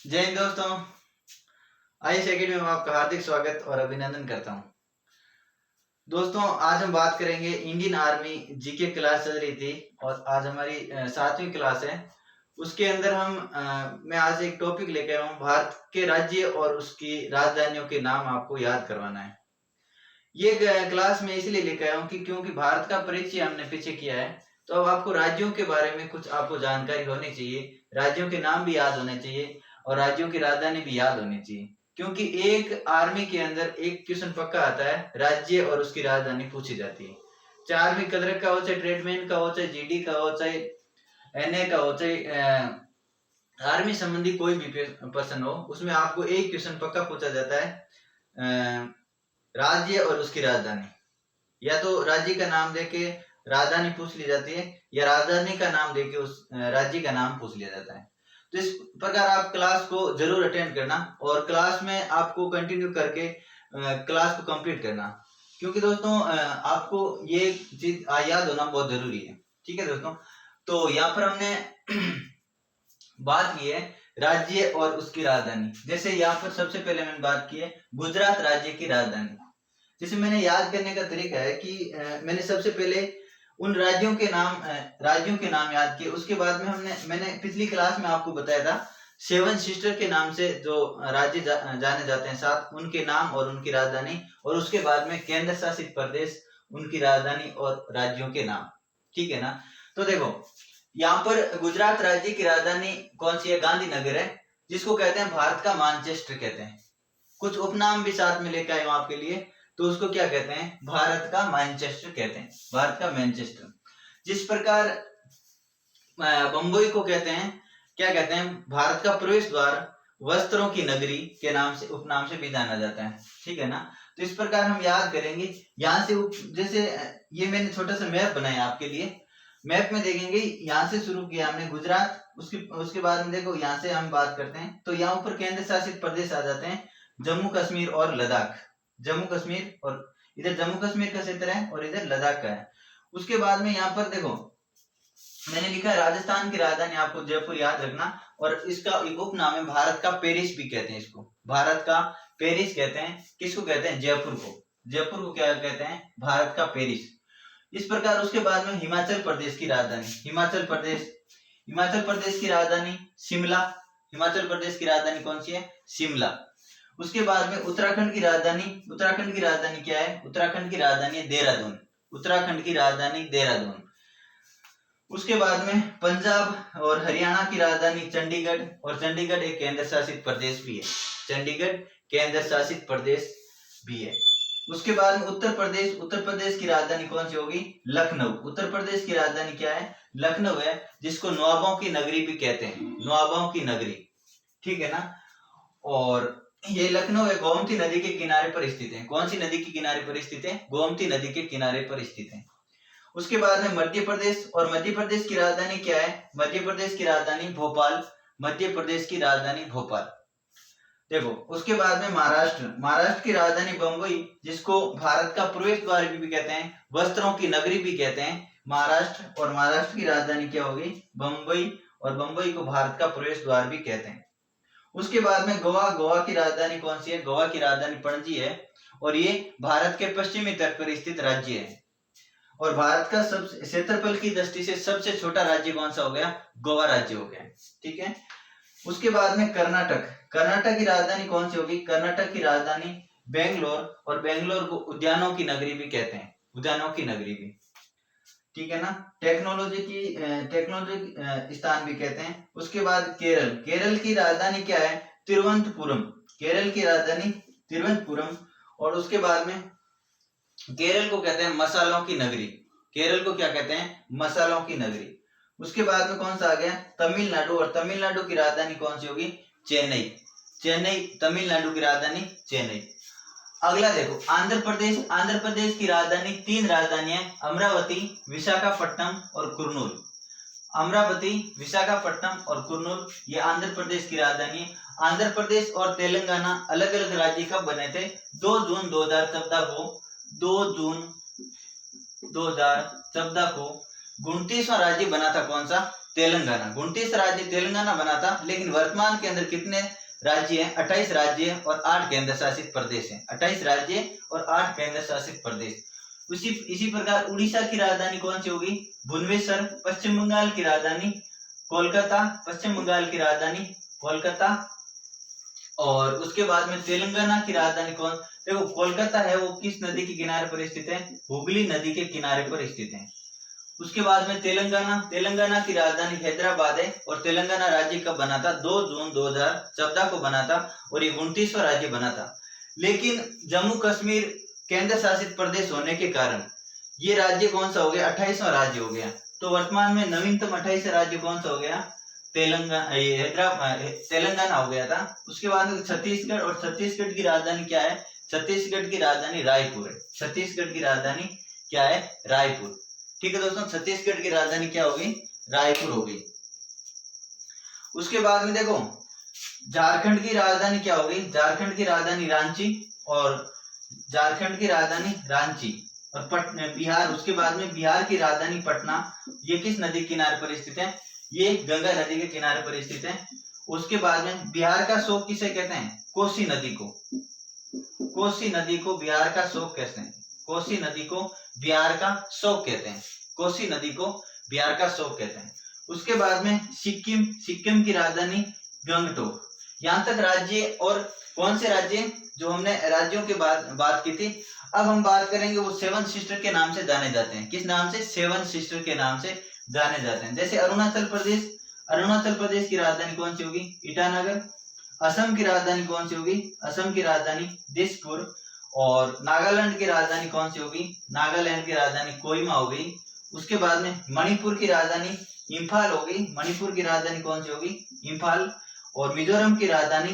जय हिंद दोस्तों। IAS academy में आपका हार्दिक स्वागत और अभिनंदन करता हूं। दोस्तों, आज हम बात करेंगे इंडियन आर्मी जीके क्लास चल रही थी और आज हमारी 7वीं क्लास है। उसके अंदर मैं आज एक टॉपिक लेकर आया हूं, भारत के राज्य और उसकी राजधानियों के नाम आपको याद करवाना है। ये क्लास में इसलिए लेकर आया हूं कि क्योंकि भारत का परिचय हमने पीछे किया है, तो अब आपको राज्यों के बारे में कुछ आपको जानकारी होनी चाहिए। राज्यों के नाम भी याद होने चाहिए और राज्यों की राजधानी भी याद होनी चाहिए, क्योंकि एक आर्मी के अंदर एक क्वेश्चन पक्का आता है, राज्य और उसकी राजधानी पूछी जाती है। चाहे आर्मी कलर का हो, चाहे ट्रेडमैन का हो, चाहे जीडी का हो, चाहे एनए का हो, चाहे आर्मी संबंधी कोई भी पर्सन हो, उसमें आपको एक क्वेश्चन पक्का पूछा जाता है, राज्य और उसकी राजधानी। या तो राज्य का नाम देके राजधानी पूछ ली जाती है, या राजधानी का नाम देके उस राज्य का नाम पूछ लिया जाता है। तो इस प्रकार आप क्लास को जरूर अटेंड करना और क्लास में आपको कंटिन्यू करके क्लास को कंप्लीट करना, क्योंकि दोस्तों आपको ये चीज याद होना बहुत जरूरी है। ठीक है दोस्तों, तो यहाँ पर हमने बात की है राज्य और उसकी राजधानी। जैसे यहाँ पर सबसे पहले मैंने बात की है गुजरात राज्य की राजधानी। जैसे मैंने याद करने का तरीका है कि मैंने सबसे पहले उन राज्यों के नाम याद किए। उसके बाद में मैंने पिछली क्लास में आपको बताया था 7 सिस्टर के नाम से जो राज्य जाने जाते हैं, 7 उनके नाम और उनकी राजधानी, और उसके बाद में केंद्र शासित प्रदेश, उनकी राजधानी और राज्यों के नाम। ठीक है ना। तो देखो, यहाँ पर गुजरात राज्य की राजधानी कौन सी है? गांधीनगर है, जिसको कहते हैं भारत का मैनचेस्टर कहते हैं। कुछ उपनाम भी साथ में लेकर आए आपके लिए, तो उसको क्या कहते हैं? भारत का मैनचेस्टर कहते हैं, भारत का मैनचेस्टर। जिस प्रकार बंबई को कहते हैं, क्या कहते हैं? भारत का प्रवेश द्वार, वस्त्रों की नगरी के नाम से, उपनाम से भी जाना जाता है। ठीक है ना। तो इस प्रकार हम याद करेंगे। यहाँ से जैसे ये मैंने छोटा सा मैप बनाया आपके लिए। मैप में देखेंगे, यहाँ से शुरू किया हमने गुजरात, उसके बाद में देखो यहाँ से हम बात करते हैं तो यहाँ ऊपर केंद्र शासित प्रदेश आ जाते हैं, जम्मू कश्मीर और लद्दाख। जम्मू कश्मीर, और इधर जम्मू कश्मीर का क्षेत्र है और इधर लद्दाख का है। उसके बाद में यहाँ पर देखो मैंने लिखा है राजस्थान की राजधानी, आपको जयपुर याद रखना। और इसका एक उपनाम है, भारत का पेरिस भी कहते हैं इसको। भारत का पेरिस कहते हैं। किसको कहते हैं? जयपुर को। जयपुर को क्या कहते हैं? भारत का पेरिस। इस प्रकार उसके बाद में हिमाचल प्रदेश की राजधानी, हिमाचल प्रदेश की राजधानी शिमला। हिमाचल प्रदेश की राजधानी कौन सी है? शिमला। उसके बाद में उत्तराखंड की राजधानी क्या है? उत्तराखंड की राजधानी है देहरादून। उत्तराखंड की राजधानी देहरादून। उसके बाद में पंजाब और हरियाणा की राजधानी चंडीगढ़, और चंडीगढ़ एक केंद्र शासित प्रदेश भी है। चंडीगढ़ केंद्र शासित प्रदेश भी है। उसके बाद में उत्तर प्रदेश की राजधानी कौन सी होगी? लखनऊ। उत्तर प्रदेश की राजधानी क्या है? लखनऊ है, जिसको नवाबों की नगरी भी कहते हैं, नवाबों की नगरी। ठीक है ना। और ये लखनऊ है, गोमती नदी के किनारे पर स्थित है। कौन सी नदी के किनारे पर स्थित है? गोमती नदी के किनारे पर स्थित है। उसके बाद में मध्य प्रदेश, और मध्य प्रदेश की राजधानी क्या है? मध्य प्रदेश की राजधानी भोपाल। मध्य प्रदेश की राजधानी भोपाल। देखो, उसके बाद में महाराष्ट्र की राजधानी बंबई, जिसको भारत का प्रवेश द्वार भी कहते हैं, वस्त्रों की नगरी भी कहते हैं महाराष्ट्र। और महाराष्ट्र की राजधानी क्या होगी? बंबई, और बंबई को भारत का प्रवेश द्वार भी कहते हैं। उसके बाद में गोवा की राजधानी कौन सी है? गोवा की राजधानी पणजी है, और ये भारत के पश्चिमी तट पर स्थित राज्य है। और भारत का सबसे क्षेत्रफल की दृष्टि से सबसे छोटा राज्य कौन सा हो गया? गोवा राज्य हो गया। ठीक है। उसके बाद में कर्नाटक की राजधानी कौन सी होगी? कर्नाटक की राजधानी बेंगलोर, और बेंगलोर को उद्यानों की नगरी भी कहते हैं, उद्यानों की नगरी भी। ठीक है ना। टेक्नोलॉजी स्थान भी कहते हैं। उसके बाद केरल की राजधानी क्या है? तिरुवनंतपुरम। केरल की राजधानी तिरुवनंतपुरम। और उसके बाद में केरल को कहते हैं मसालों की नगरी। केरल को क्या कहते हैं? मसालों की नगरी। उसके बाद में कौन सा आ गया? तमिलनाडु, और तमिलनाडु की राजधानी कौन सी होगी? चेन्नई। तमिलनाडु की राजधानी चेन्नई। अगला देखो, आंध्र प्रदेश की राजधानी, 3 राजधानियां, अमरावती, विशाखापट्टनम और कुर्नूल। अमरावती, विशाखापट्टनम और कुर्नूल, ये आंध्र प्रदेश की राजधानी है। आंध्र प्रदेश और तेलंगाना अलग अलग राज्य कब बने थे? 2 जून 2014 को 2 जून 2014 को 29वां राज्य बना था। कौन सा? तेलंगाना। 29 राज्य तेलंगाना बना था, लेकिन वर्तमान के अंदर कितने राज्य हैं? 28 राज्य और 8 केंद्र शासित प्रदेश हैं। 28 राज्य और 8 केंद्र शासित प्रदेश। इसी प्रकार उड़ीसा की राजधानी कौन सी होगी? भुवनेश्वर। पश्चिम बंगाल की राजधानी कोलकाता। पश्चिम बंगाल की राजधानी कोलकाता। और उसके बाद में तेलंगाना की राजधानी कौन? देखो कोलकाता है वो किस नदी के किनारे पर स्थित है? हुगली नदी के किनारे पर स्थित है। उसके बाद में तेलंगाना की राजधानी हैदराबाद है। और तेलंगाना राज्य कब बना था? 2 जून 2014 को बना था और ये 29वां राज्य बना था। लेकिन जम्मू कश्मीर केंद्र शासित प्रदेश होने के कारण ये राज्य कौन सा हो गया? 28वां राज्य हो गया। तो वर्तमान में नवीनतम 28वां राज्य कौन सा हो गया? तेलंगाना हो गया था। उसके बाद में छत्तीसगढ़, और छत्तीसगढ़ की राजधानी क्या है? छत्तीसगढ़ की राजधानी रायपुर है। छत्तीसगढ़ की राजधानी क्या है? रायपुर। ठीक है दोस्तों, छत्तीसगढ़ की राजधानी क्या होगी? रायपुर होगी। उसके बाद में देखो झारखंड की राजधानी क्या होगी? झारखंड की राजधानी रांची। और झारखंड की राजधानी रांची और बिहार, उसके बाद में बिहार की राजधानी पटना। ये किस नदी के किनारे पर स्थित है? ये गंगा नदी के किनारे पर स्थित है। उसके बाद में बिहार का शोक किसे कहते हैं? कोसी नदी को। कोसी नदी को बिहार का शोक कहते हैं। कोसी नदी को बिहार का शोक कहते हैं। कोसी नदी को बिहार का शोक कहते हैं। उसके बाद में सिक्किम की राजधानी गंगटोक। यहाँ तक राज्य। और कौन से राज्य जो हमने राज्यों के बात की थी। अब हम बात करेंगे वो 7 सिस्टर के नाम से जाने जाते हैं। किस नाम से? 7 सिस्टर के नाम से जाने जाते हैं। जैसे अरुणाचल प्रदेश की राजधानी कौन सी होगी? ईटानगर। असम की राजधानी कौन सी होगी? असम की राजधानी दिसपुर। और नागालैंड की राजधानी कौन सी होगी? नागालैंड की राजधानी कोहिमा होगी। उसके बाद में मणिपुर की राजधानी इम्फाल होगी। मणिपुर की राजधानी कौन सी होगी? इम्फाल। और मिजोरम की राजधानी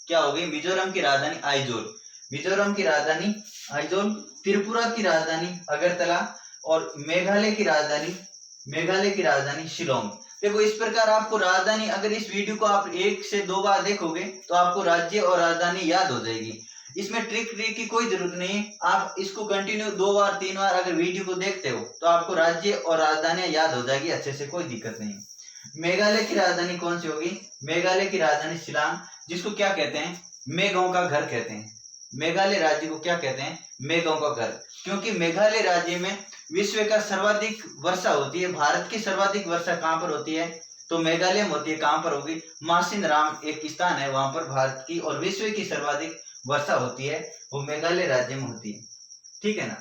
क्या होगी? मिजोरम की राजधानी आइजोल। मिजोरम की राजधानी आइजोल। त्रिपुरा की राजधानी अगरतला। और मेघालय की राजधानी शिलोंग। देखो इस प्रकार आपको राजधानी, अगर इस वीडियो को आप 1 से 2 बार देखोगे तो आपको राज्य और राजधानी याद हो जाएगी। इसमें ट्रिक की कोई जरूरत नहीं है। आप इसको कंटिन्यू 2 बार 3 बार अगर वीडियो को देखते हो तो आपको राज्य और राजधानियां याद हो जाएगी अच्छे से, कोई दिक्कत नहीं। मेघालय की राजधानी कौन सी होगी? मेघालय की राजधानी शिलांग, जिसको क्या कहते हैं? मेघों का घर कहते हैं। मेघालय राज्य को क्या कहते हैं? मेघों का घर। क्योंकि मेघालय राज्य में विश्व का सर्वाधिक वर्षा होती है। भारत की सर्वाधिक वर्षा कहां पर होती है? तो मेघालय में होती है। कहां पर होगी? मासिन राम एक स्थान है, वहां पर भारत की और विश्व की सर्वाधिक वर्षा होती है, वो मेघालय राज्य में होती है। ठीक है ना।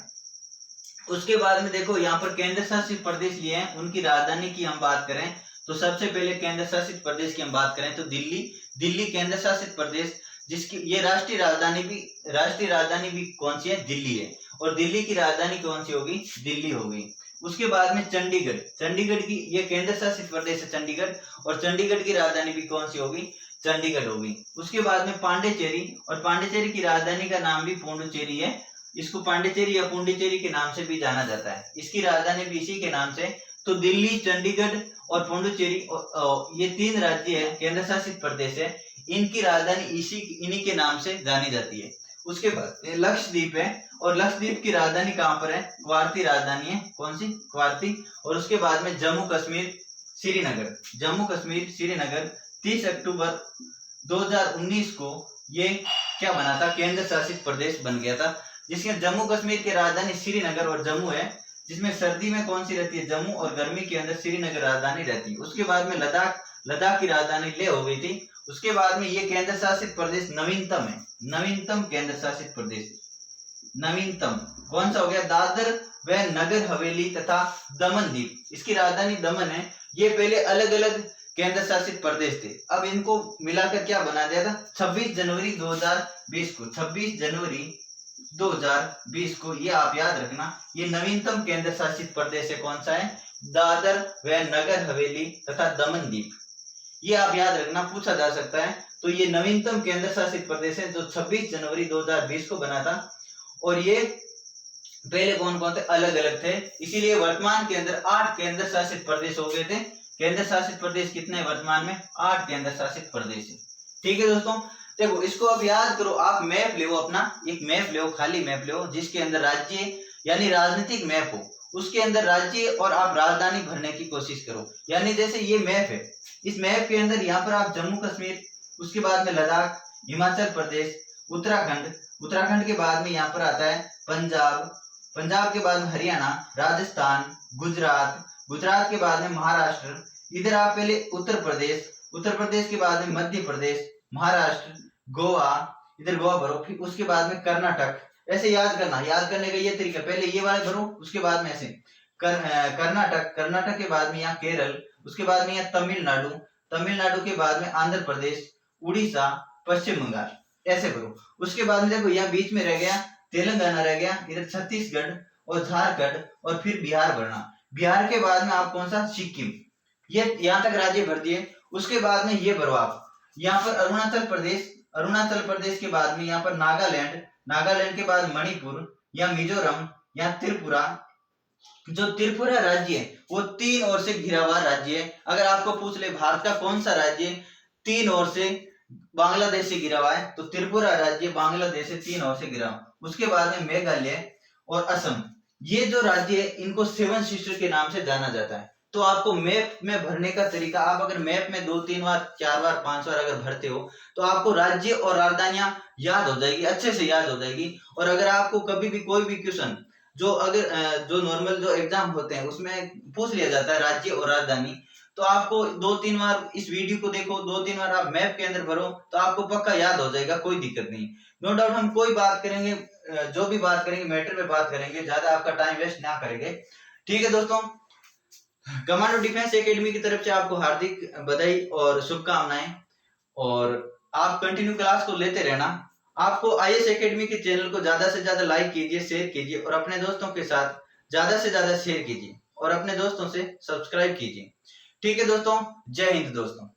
उसके बाद में देखो यहाँ पर केंद्र शासित प्रदेश लिए हैं, उनकी राजधानी की हम बात करें तो सबसे पहले केंद्र शासित प्रदेश की हम बात करें तो दिल्ली केंद्र शासित प्रदेश, जिसकी ये राष्ट्रीय राजधानी भी कौन सी है? दिल्ली है। और दिल्ली की राजधानी कौन सी होगी? दिल्ली होगी। उसके बाद में चंडीगढ़ की ये केंद्र शासित प्रदेश है चंडीगढ़, और चंडीगढ़ की राजधानी भी कौन सी होगी? चंडीगढ़ होगी। उसके बाद में पांडिचेरी, और पांडिचेरी की राजधानी का नाम भी पुडुचेरी है। इसको पांडिचेरी या पुडुचेरी के नाम से भी जाना जाता है। इसकी राजधानी भी इसी के नाम से। तो दिल्ली, चंडीगढ़ और पुडुचेरी ये 3 राज्य है, केंद्र शासित प्रदेश है, इनकी राजधानी इन्हीं के नाम से जानी जाती है। उसके बाद लक्षद्वीप है, और लक्षद्वीप की राजधानी कहां पर है? क्वार्ती राजधानी है। कौन सी? क्वार्ती। और उसके बाद में जम्मू कश्मीर श्रीनगर 30 अक्टूबर 2019 को ये क्या बना था? केंद्र शासित प्रदेश बन गया था। जिसमें जम्मू कश्मीर की राजधानी श्रीनगर और जम्मू है, जिसमें सर्दी में कौन सी रहती है? जम्मू, और गर्मी के अंदर श्रीनगर राजधानी रहती है। उसके बाद में लद्दाख की राजधानी लेह हो गई थी। उसके बाद में ये केंद्र शासित प्रदेश नवीनतम है, नवीनतम केंद्र शासित प्रदेश। नवीनतम कौन सा हो गया? दादर व नगर हवेली तथा दमन दीप, इसकी राजधानी दमन है। ये पहले अलग अलग केंद्र शासित प्रदेश थे, अब इनको मिलाकर क्या बना दिया था? 26 जनवरी 2020 को 26 जनवरी 2020 को, ये आप याद रखना, ये नवीनतम केंद्र शासित प्रदेश है। कौन सा है? दादर व नगर हवेली तथा दमन दीप। ये आप याद रखना, पूछा जा सकता है। तो ये नवीनतम केंद्र शासित प्रदेश है जो 26 जनवरी 2020 को बना था। और ये पहले कौन कौन थे? अलग अलग थे। इसीलिए वर्तमान के अंदर 8 केंद्र शासित प्रदेश हो गए थे। केंद्र शासित प्रदेश कितने वर्तमान में? 8 केंद्र शासित प्रदेश है। ठीक है दोस्तों, देखो इसको अब याद करो। आप मैप ले, अपना एक मैप ले, खाली मैप ले, जिसके अंदर राज्य यानी राजनीतिक मैप हो, उसके अंदर राज्य और आप राजधानी भरने की कोशिश करो। यानी जैसे ये मैप है, इस मैप के अंदर यहाँ पर आप जम्मू कश्मीर, उसके बाद में लद्दाख, हिमाचल प्रदेश, उत्तराखंड, उत्तराखंड के बाद में यहाँ पर आता है पंजाब, पंजाब के बाद में हरियाणा, राजस्थान, गुजरात, गुजरात के बाद में महाराष्ट्र, इधर आप पहले उत्तर प्रदेश, उत्तर प्रदेश के बाद में मध्य प्रदेश, महाराष्ट्र, गोवा, इधर गोवा भरो, फिर उसके बाद में कर्नाटक। ऐसे याद करना, याद करने का ये तरीका, पहले ये वाले भरो, उसके बाद में ऐसे कर्नाटक, कर्नाटक के बाद में यहाँ केरल, उसके बाद में यहाँ तमिलनाडु, तमिलनाडु के बाद में आंध्र प्रदेश, उड़ीसा, पश्चिम बंगाल, ऐसे भरो। उसके बाद में देखो यहाँ बीच में रह गया तेलंगाना, रह गया इधर छत्तीसगढ़ और झारखंड, और फिर बिहार भरना। बिहार के बाद में आप कौन सा, सिक्किम, ये यहाँ तक राज्य भर दिए। उसके बाद में ये भरो आप यहाँ पर अरुणाचल प्रदेश, अरुणाचल प्रदेश के बाद में यहाँ पर नागालैंड, नागालैंड के बाद मणिपुर या मिजोरम या त्रिपुरा। जो त्रिपुरा राज्य है वो 3 ओर से घिरा हुआ राज्य है। अगर आपको पूछ ले भारत का कौन सा राज्य 3 ओर से बांग्लादेश से घिरा हुआ है, तो त्रिपुरा राज्य बांग्लादेश से 3 ओर से घिरा हुआ। उसके बाद में मेघालय और असम, ये जो राज्य है इनको 7 सिस्टर के नाम से जाना जाता है। तो आपको मैप में भरने का तरीका, आप अगर मैप में 2-3 बार, 4 बार, 5 बार अगर भरते हो तो आपको राज्य और राजधानियां याद हो जाएगी, अच्छे से याद हो जाएगी। और अगर आपको कभी भी कोई भी क्वेश्चन जो अगर जो नॉर्मल जो एग्जाम होते हैं उसमें पूछ लिया जाता है राज्य और राजधानी, तो आपको 2-3 बार इस वीडियो को देखो, 2-3 बार आप मैप के अंदर भरो, तो आपको पक्का याद हो जाएगा, कोई दिक्कत नहीं। नो डाउट हम कोई बात करेंगे, जो भी बात करेंगे मैटर पे बात करेंगे, ज्यादा आपका टाइम वेस्ट ना करेंगे। ठीक है दोस्तों, कमांडो डिफेंस एकेडमी की तरफ से आपको हार्दिक बधाई और शुभकामनाएं, और आप कंटिन्यू क्लास को लेते रहना। आपको आईएएस एकेडमी के चैनल को ज्यादा से ज्यादा लाइक कीजिए, शेयर कीजिए, और अपने दोस्तों के साथ ज्यादा से ज्यादा शेयर कीजिए, और अपने दोस्तों से सब्सक्राइब कीजिए। ठीक है दोस्तों, जय हिंद दोस्तों।